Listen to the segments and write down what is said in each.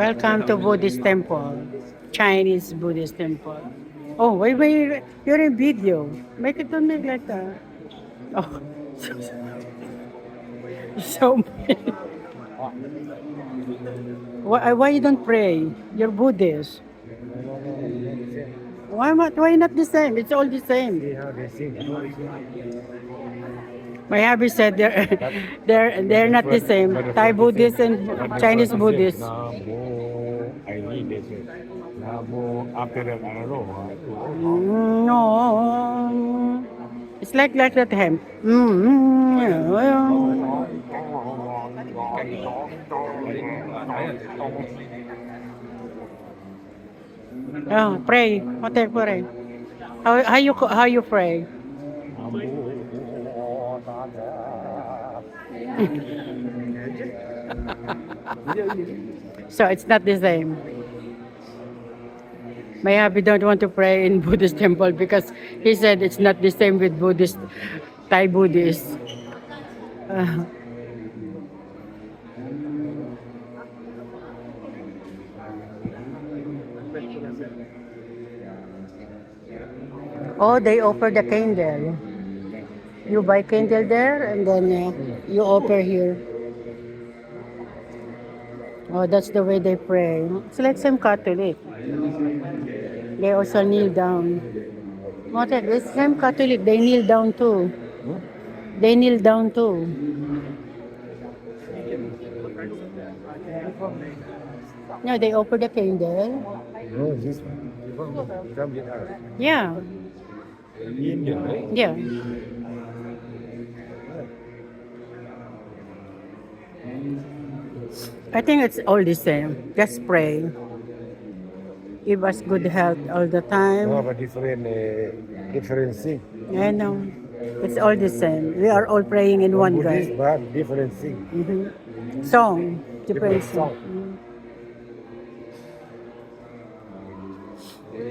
Welcome to Buddhist temple, Chinese Buddhist temple. Oh, wait, you're in video. Make it don't make like that. Oh, so why you don't pray? You're Buddhist. Why not the same? It's all the same. My hubby said they're not the same. Thai Buddhist and Chinese Buddhist. After that, I don't know. No, it's like that hemp. Oh, pray. What you pray? How you pray? So it's not the same. My hubby don't want to pray in Buddhist temple because he said it's not the same with Buddhist, Thai Buddhist. Uh, oh, they offer the candle. You buy candle there and then you offer here. Oh, that's the way they pray. It's like some Catholic. They also kneel down. What it's same Catholic. They kneel down too. They kneel down too. No, they offer the candle. No, this one. Yeah, Indian, right? yeah. I think it's all the same. Just pray. Give us good health all the No, time. but different thing. I know. It's all the same. We are all praying in one Buddhist, God. but different thing. Song. To praise Different Him.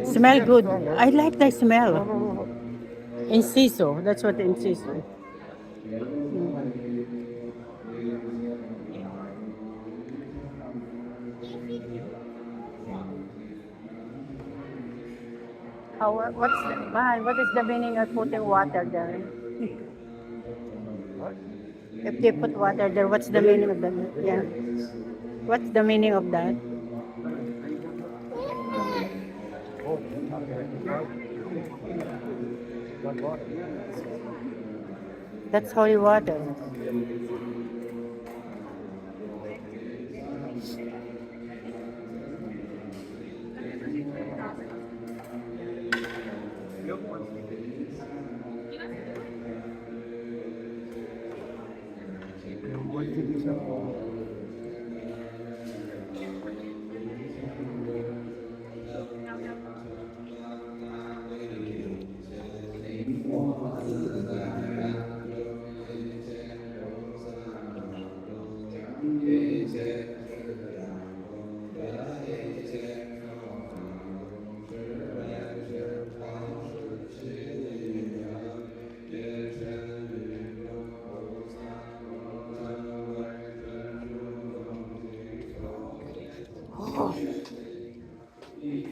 song. Smell good. I like the smell. Inciso. That's what inciso. What is the meaning of putting water there? If they put water there, what's the meaning of that? Yeah. What's the meaning of that? That's holy water.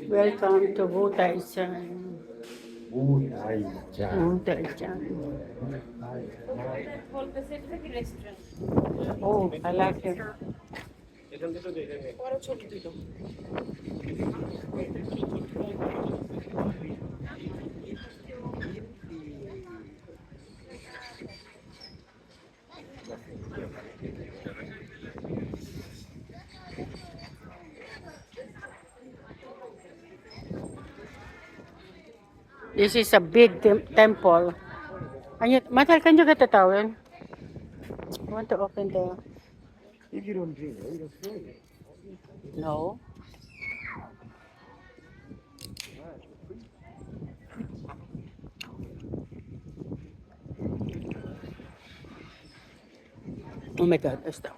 Welcome to Bhutan. Bhutan. Oh, I like it. This is a big temple. Matal, can you get a towel? I want to open the... If you don't drink, you don't drink. No. Oh my God, that's down.